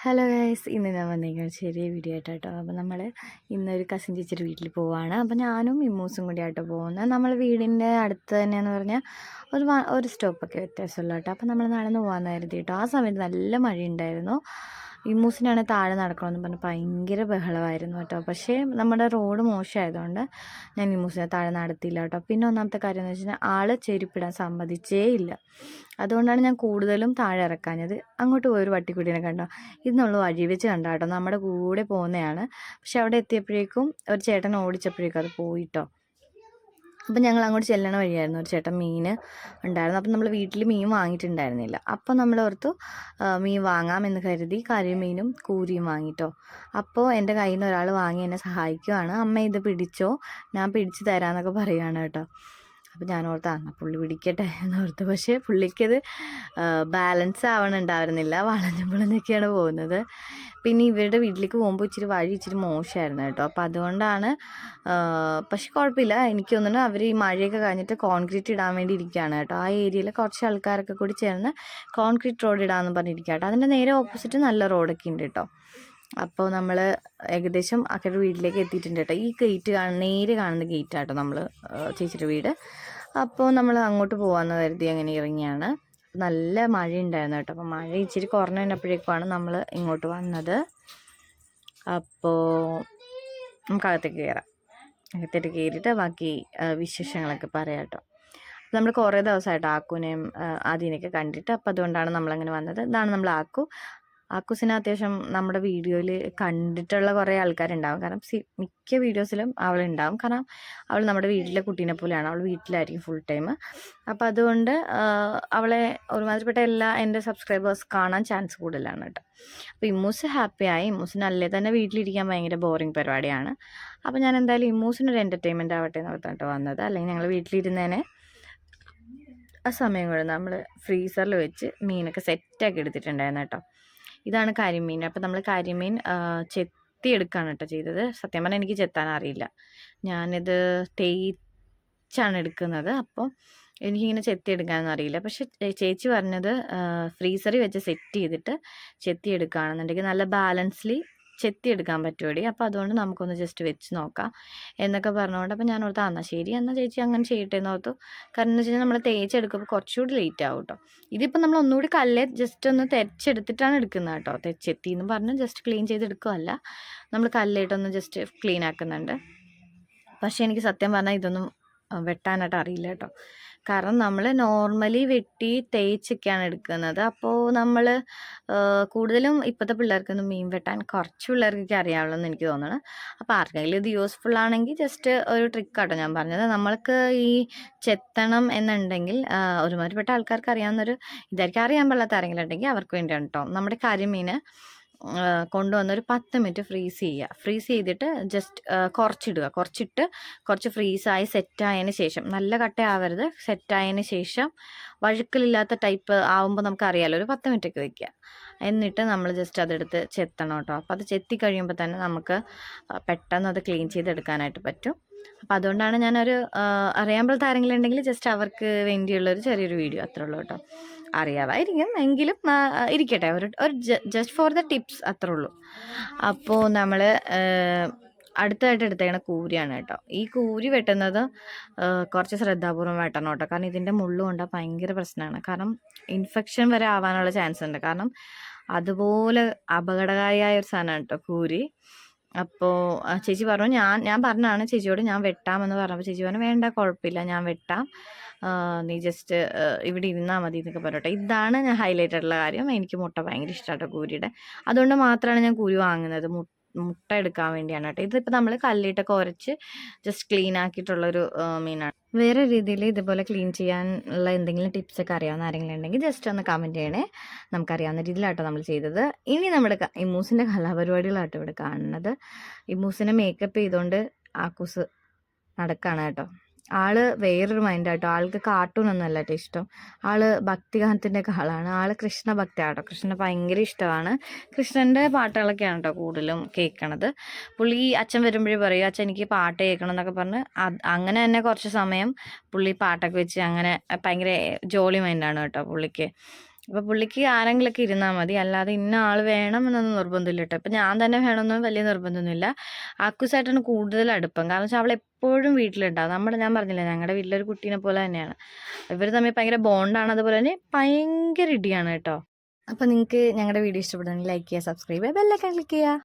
Hello guys, ഇന്ന് ഞാൻ വന്നേക്കുന്നത് ചെറിയ വീഡിയോ ആയിട്ടോ. അപ്പോൾ നമ്മൾ ഇന്നൊരു കസിൻ ചേച്ചിയുടെ വീട്ടിൽ പോവുകയാണ്. അപ്പോൾ ഞാനും ഇമ്മൂസും കൂടി ആയിട്ട് പോകുന്നത്. നമ്മൾ വീടിൻ്റെ അടുത്ത് തന്നെയെന്ന് പറഞ്ഞാൽ ഒരു സ്റ്റോപ്പൊക്കെ വ്യത്യാസമുള്ള കേട്ടോ. അപ്പോൾ നമ്മൾ നടന്ന് പോകാമെന്ന് കരുതി കേട്ടോ. ആ സമയത്ത് നല്ല മഴയുണ്ടായിരുന്നു. ഇമ്മൂസിനാണെങ്കിൽ താഴെ നടക്കണമെന്ന് പറഞ്ഞ് ഭയങ്കര ബഹളമായിരുന്നു കേട്ടോ. പക്ഷേ നമ്മുടെ റോഡ് മോശമായതുകൊണ്ട് ഞാൻ ഇമ്മൂസിനെ താഴെ നടത്തിയില്ല കേട്ടോ. പിന്നെ ഒന്നാമത്തെ കാര്യം എന്ന് വെച്ച് കഴിഞ്ഞാൽ ആൾ ചെരുപ്പിടാൻ സമ്മതിച്ചേ ഇല്ല. അതുകൊണ്ടാണ് ഞാൻ കൂടുതലും താഴെ ഇറക്കാഞ്ഞത്. അങ്ങോട്ട് പോയൊരു പട്ടിക്കുട്ടീനെ കണ്ടോ, ഇന്നുള്ള വഴി വെച്ച് കണ്ടോ കേട്ടോ. നമ്മുടെ കൂടെ പോകുന്നതാണ്. പക്ഷെ അവിടെ എത്തിയപ്പോഴേക്കും ഒരു ചേട്ടൻ ഓടിച്ചപ്പോഴേക്കും അത് പോയിട്ടോ. അപ്പം ഞങ്ങൾ അങ്ങോട്ട് ചെല്ലണ വഴിയായിരുന്നു ഒരു ചേട്ടൻ മീൻ ഉണ്ടായിരുന്നു. അപ്പം നമ്മൾ വീട്ടിൽ മീൻ വാങ്ങിയിട്ടുണ്ടായിരുന്നില്ല. അപ്പോൾ നമ്മൾ ഓർത്തു മീൻ വാങ്ങാമെന്ന് കരുതി കരിമീനും കൂരിയും വാങ്ങിട്ടോ. അപ്പോൾ എൻ്റെ കയ്യിൽ നിന്ന് ഒരാൾ വാങ്ങി എന്നെ സഹായിക്കുവാണ്. അമ്മ ഇത് പിടിച്ചോ, ഞാൻ പിടിച്ച് തരാമെന്നൊക്കെ പറയുകയാണ് കേട്ടോ. അപ്പോൾ ഞാൻ ഓർത്ത് എന്നാൽ പുള്ളി പിടിക്കട്ടെ എന്നോർത്ത്. പക്ഷേ പുള്ളിക്കത് ബാലൻസ് ആവണുണ്ടായിരുന്നില്ല, വളഞ്ഞു പൊളഞ്ഞൊക്കെയാണ് പോകുന്നത്. പിന്നെ ഇവരുടെ വീട്ടിലേക്ക് പോകുമ്പോൾ ഇച്ചിരി മോശമായിരുന്നു കേട്ടോ. അപ്പോൾ അതുകൊണ്ടാണ്, പക്ഷെ കുഴപ്പമില്ല. എനിക്ക് തോന്നുന്നു അവർ ഈ മഴയൊക്കെ കഴിഞ്ഞിട്ട് കോൺക്രീറ്റ് ഇടാൻ വേണ്ടി ഇരിക്കുകയാണ് കേട്ടോ. ആ ഏരിയയിൽ കുറച്ച് ആൾക്കാരൊക്കെ കൂടി ചേർന്ന് കോൺക്രീറ്റ് റോഡ് ഇടാമെന്ന് പറഞ്ഞിരിക്കുക കേട്ടോ. അതിൻ്റെ നേരെ ഓപ്പോസിറ്റ് നല്ല റോഡൊക്കെ ഉണ്ട് കേട്ടോ. അപ്പോൾ നമ്മൾ ഏകദേശം അക്കരെ വീട്ടിലേക്ക് എത്തിയിട്ടുണ്ട് കേട്ടോ. ഈ ഗേറ്റ് നേരെ കാണുന്ന ഗേറ്റാട്ടോ നമ്മൾ ചേച്ചിയുടെ വീട്. അപ്പോൾ നമ്മൾ അങ്ങോട്ട് പോകാമെന്ന് കരുതി അങ്ങനെ ഇറങ്ങിയാണ്. നല്ല മഴ ഉണ്ടായിരുന്നു കേട്ടോ. അപ്പോൾ മഴ ഇച്ചിരി കുറഞ്ഞു കഴിഞ്ഞപ്പോഴേക്കുമാണ് നമ്മൾ ഇങ്ങോട്ട് വന്നത്. അപ്പോൾ നമുക്ക് അകത്തേക്ക് കയറാം. അകത്തേക്ക് കയറിയിട്ട് ബാക്കി വിശേഷങ്ങളൊക്കെ പറയാം കേട്ടോ. നമ്മൾ കുറേ ദിവസമായിട്ട് ആക്കുനെയും ആദീനെയൊക്കെ കണ്ടിട്ട്, അപ്പോൾ അതുകൊണ്ടാണ് നമ്മളങ്ങനെ വന്നത്. ഇതാണ് നമ്മൾ ആക്കൂസിനെ അത്യാവശ്യം നമ്മുടെ വീഡിയോയിൽ കണ്ടിട്ടുള്ള കുറേ ആൾക്കാരുണ്ടാവും. കാരണം മിക്ക വീഡിയോസിലും അവളുണ്ടാവും. കാരണം അവൾ നമ്മുടെ വീട്ടിലെ കുട്ടീനെ പോലെയാണ്. അവൾ വീട്ടിലായിരിക്കും ഫുൾ ടൈം. അപ്പോൾ അതുകൊണ്ട് അവളെ ഒരുമാതിരിപ്പെട്ട എൻ്റെ സബ്സ്ക്രൈബേഴ്സ് കാണാൻ ചാൻസ് കൂടുതലാണ് കേട്ടോ. അപ്പോൾ ഇമ്മൂസ് ഹാപ്പിയായി. ഇമ്മൂസിന് അല്ലേ തന്നെ വീട്ടിലിരിക്കാൻ ഭയങ്കര ബോറിങ് പരിപാടിയാണ്. അപ്പോൾ ഞാൻ എന്തായാലും ഇമ്മൂസിനൊരു എൻ്റർടൈൻമെൻറ്റ് ആവട്ടെ എന്ന് പറഞ്ഞിട്ട് വന്നത്. അല്ലെങ്കിൽ ഞങ്ങൾ വീട്ടിലിരുന്നേനെ. ആ സമയം കൊണ്ട് നമ്മൾ ഫ്രീസറിൽ വെച്ച് മീനൊക്കെ സെറ്റാക്കി എടുത്തിട്ടുണ്ടായിരുന്നു കേട്ടോ. ഇതാണ് കരിമീൻ. അപ്പോൾ നമ്മൾ കരിമീൻ ചെത്തിയെടുക്കുകയാണ് കേട്ടോ ചെയ്തത്. സത്യം പറഞ്ഞാൽ എനിക്ക് ചെത്താൻ അറിയില്ല. ഞാനിത് തേച്ചാണ് എടുക്കുന്നത്. അപ്പോൾ എനിക്കിങ്ങനെ ചെത്തിയെടുക്കാനൊന്നും അറിയില്ല. പക്ഷെ ചേച്ചി പറഞ്ഞത് ഫ്രീസറിൽ വെച്ച് സെറ്റ് ചെയ്തിട്ട് ചെത്തിയെടുക്കുകയാണെന്നുണ്ടെങ്കിൽ നല്ല ബാലൻസ്ലി ചെത്തിയെടുക്കാൻ പറ്റുമടി. അപ്പോൾ അതുകൊണ്ട് നമുക്കൊന്ന് ജസ്റ്റ് വെച്ച് നോക്കാം എന്നൊക്കെ പറഞ്ഞുകൊണ്ട്, അപ്പോൾ ഞാൻ ഓർത്ത് എന്നാൽ ശരി, എന്നാൽ ചേച്ചി അങ്ങനെ ചെയ്യട്ടെ എന്ന് ഓർത്തു. കാരണം എന്ന് വെച്ച് കഴിഞ്ഞാൽ നമ്മൾ തേച്ചെടുക്കുമ്പോൾ കുറച്ചുകൂടി ലേറ്റ് ആവും കേട്ടോ. ഇതിപ്പോൾ നമ്മൾ ഒന്നുകൂടി കല്ലേ ജസ്റ്റ് ഒന്ന് തെരച്ചെടുത്തിട്ടാണ് എടുക്കുന്നത് കേട്ടോ. ചെത്തി എന്ന് പറഞ്ഞ് ജസ്റ്റ് ക്ലീൻ ചെയ്തെടുക്കുകയല്ല, നമ്മൾ കല്ലിട്ടൊന്ന് ജസ്റ്റ് ക്ലീൻ ആക്കുന്നുണ്ട്. പക്ഷേ എനിക്ക് സത്യം പറഞ്ഞാൽ ഇതൊന്നും വെട്ടാനായിട്ട് അറിയില്ല കേട്ടോ. കാരണം നമ്മൾ നോർമലി വെട്ടി തേച്ചൊക്കെയാണ് എടുക്കുന്നത്. അപ്പോൾ നമ്മൾ കൂടുതലും ഇപ്പോഴത്തെ പിള്ളേർക്കൊന്നും മീൻ വെട്ടാൻ കുറച്ച് പിള്ളേർക്കൊക്കെ അറിയാവുള്ളൂ എന്ന് എനിക്ക് തോന്നുന്നു. അപ്പോൾ ആർക്കെങ്കിലും ഇത് യൂസ്ഫുൾ ആണെങ്കിൽ ജസ്റ്റ് ഒരു ട്രിക്കാട്ടോ ഞാൻ പറഞ്ഞത്. നമ്മൾക്ക് ഈ ചെത്തണം എന്നുണ്ടെങ്കിൽ ഒരുമാതിരിപ്പെട്ട ആൾക്കാർക്ക് അറിയാവുന്നൊരു ഇതായിരിക്കും. അറിയാൻ പാടില്ലാത്ത ആരെങ്കിലും ഉണ്ടെങ്കിൽ അവർക്ക് വേണ്ടിയാണ് കേട്ടോ. നമ്മുടെ കരിമീൻ കൊണ്ടുവന്നൊരു 10 മിനിറ്റ് ഫ്രീസ് ചെയ്തിട്ട് ജസ്റ്റ് കുറച്ചിട്ട് കുറച്ച് ഫ്രീസായി സെറ്റായതിന് ശേഷം, നല്ല കട്ടയാവരുത്, സെറ്റായതിന് ശേഷം വഴുക്കലില്ലാത്ത ടൈപ്പ് ആവുമ്പോൾ നമുക്കറിയാമല്ലോ, ഒരു 10 മിനിറ്റൊക്കെ വയ്ക്കുക. എന്നിട്ട് നമ്മൾ ജസ്റ്റ് അതെടുത്ത് ചെത്തണം കേട്ടോ. അപ്പോൾ അത് ചെത്തി കഴിയുമ്പോൾ തന്നെ നമുക്ക് പെട്ടെന്ന് അത് ക്ലീൻ ചെയ്തെടുക്കാനായിട്ട് പറ്റും. അപ്പോൾ അതുകൊണ്ടാണ് ഞാനൊരു അറിയാൻ പോലത്തെ ആരെങ്കിലും ഉണ്ടെങ്കിൽ ജസ്റ്റ് അവർക്ക് വേണ്ടിയുള്ളൊരു ചെറിയൊരു വീഡിയോ അത്രേ ഉള്ളൂ കേട്ടോ. അറിയാമായിരിക്കും എങ്കിലും ഇരിക്കട്ടെ, ഒരു ജസ്റ്റ് ഫോർ ദ ടിപ്സ് അത്രേ ഉള്ളൂ. അപ്പോൾ നമ്മൾ അടുത്തായിട്ട് എടുത്തേക്കണ കൂരിയാണ് കേട്ടോ. ഈ കൂരി വെട്ടുന്നത് കുറച്ച് ശ്രദ്ധാപൂർവ്വം വെട്ടണം കേട്ടോ. കാരണം ഇതിൻ്റെ മുള്ളു കൊണ്ടാൽ ഭയങ്കര പ്രശ്നമാണ്. കാരണം ഇൻഫെക്ഷൻ വരെ ആവാനുള്ള ചാൻസ് ഉണ്ട്. കാരണം അതുപോലെ അപകടകാരിയായ ഒരു സാധനമാണ് കേട്ടോ കൂരി. അപ്പോൾ ചേച്ചി പറഞ്ഞു, ഞാൻ പറഞ്ഞാണ് ചേച്ചിയോട് ഞാൻ വെട്ടാമെന്ന് പറഞ്ഞപ്പോൾ ചേച്ചി പറഞ്ഞു വേണ്ട കുഴപ്പമില്ല, ഞാൻ വെട്ടാം, നീ ജസ്റ്റ് ഇവിടെ ഇരുന്നാൽ മതി എന്നൊക്കെ പറയട്ടെ. ഇതാണ് ഞാൻ ഹൈലൈറ്റ് ആയിട്ടുള്ള കാര്യം. എനിക്ക് മുട്ട ഭയങ്കര ഇഷ്ടമാട്ടോ കൂരിയുടെ. അതുകൊണ്ട് മാത്രമാണ് ഞാൻ കൂരി വാങ്ങുന്നത്, മുട്ട എടുക്കാൻ വേണ്ടിയാണ് കേട്ടോ. ഇതിപ്പോൾ നമ്മൾ കല്ലിട്ടൊക്കെ ഉരച്ച് ജസ്റ്റ് ക്ലീൻ ആക്കിയിട്ടുള്ളൊരു മീനാണ്. വേറെ രീതിയിൽ ഇതുപോലെ ക്ലീൻ ചെയ്യാനുള്ള എന്തെങ്കിലും ടിപ്സൊക്കെ അറിയാവുന്ന ആരെങ്കിലും ഉണ്ടെങ്കിൽ ജസ്റ്റ് ഒന്ന് കമൻറ്റ് ചെയ്യണേ. നമുക്കറിയാവുന്ന രീതിയിലാട്ടോ നമ്മൾ ചെയ്തത്. ഇനി നമ്മുടെ ഇമ്മൂസിൻ്റെ കലാപരിപാടികളാട്ടോ ഇവിടെ കാണുന്നത്. ഇമ്മൂസിനെ മേക്കപ്പ് ചെയ്തുകൊണ്ട് ആക്കൂസ് നടക്കുകയാണ് കേട്ടോ. ആള് വേറൊരു മൈൻഡാട്ടോ. ആൾക്ക് കാർട്ടൂണൊന്നും അല്ല കേട്ടോ ഇഷ്ടം. ആള് ഭക്തിഗാനത്തിൻ്റെ ഒക്കെ ആളാണ്. ആള് കൃഷ്ണ ഭക്തിയാട്ടോ. കൃഷ്ണനെ ഭയങ്കര ഇഷ്ടമാണ്. കൃഷ്ണൻ്റെ പാട്ടുകളൊക്കെയാണ് കേട്ടോ കൂടുതലും കേൾക്കണത്. പുള്ളി അച്ഛൻ വരുമ്പോഴേ പറയും അച്ഛൻ എനിക്ക് പാട്ട് കേൾക്കണം എന്നൊക്കെ പറഞ്ഞ് അങ്ങനെ തന്നെ കുറച്ച് സമയം പുള്ളി പാട്ടൊക്കെ വെച്ച് അങ്ങനെ ഭയങ്കര ജോളി മൈൻഡാണ് കേട്ടോ പുള്ളിക്ക്. അപ്പോൾ പുള്ളിക്ക് ആരെങ്കിലുമൊക്കെ ഇരുന്നാൽ മതി, അല്ലാതെ ഇന്ന ആൾ വേണം എന്നൊന്നും നിർബന്ധമില്ല കേട്ടോ. ഇപ്പം ഞാൻ തന്നെ വേണമെന്നൊന്നും വലിയ നിർബന്ധമൊന്നുമില്ല. ആക്കൂസായിട്ടാണ് കൂടുതൽ അടുപ്പം, കാരണം വെച്ചാൽ അവൾ എപ്പോഴും വീട്ടിലുണ്ടാവും. ഞാൻ പറഞ്ഞില്ലേ, ഞങ്ങളുടെ വീട്ടിലൊരു കുട്ടീനെ പോലെ തന്നെയാണ്. ഇവർ തമ്മിൽ ഭയങ്കര ബോണ്ടാണ്, അതുപോലെ തന്നെ ഭയങ്കര ഇടിയാണ് കേട്ടോ. അപ്പോൾ നിങ്ങൾക്ക് ഞങ്ങളുടെ വീഡിയോ ഇഷ്ടപ്പെടുന്നെങ്കിൽ ലൈക്ക് ചെയ്യുക, സബ്സ്ക്രൈബ് ചെയ്യുക, ബെല്ലൈക്കൺ ക്ലിക്ക് ചെയ്യുക.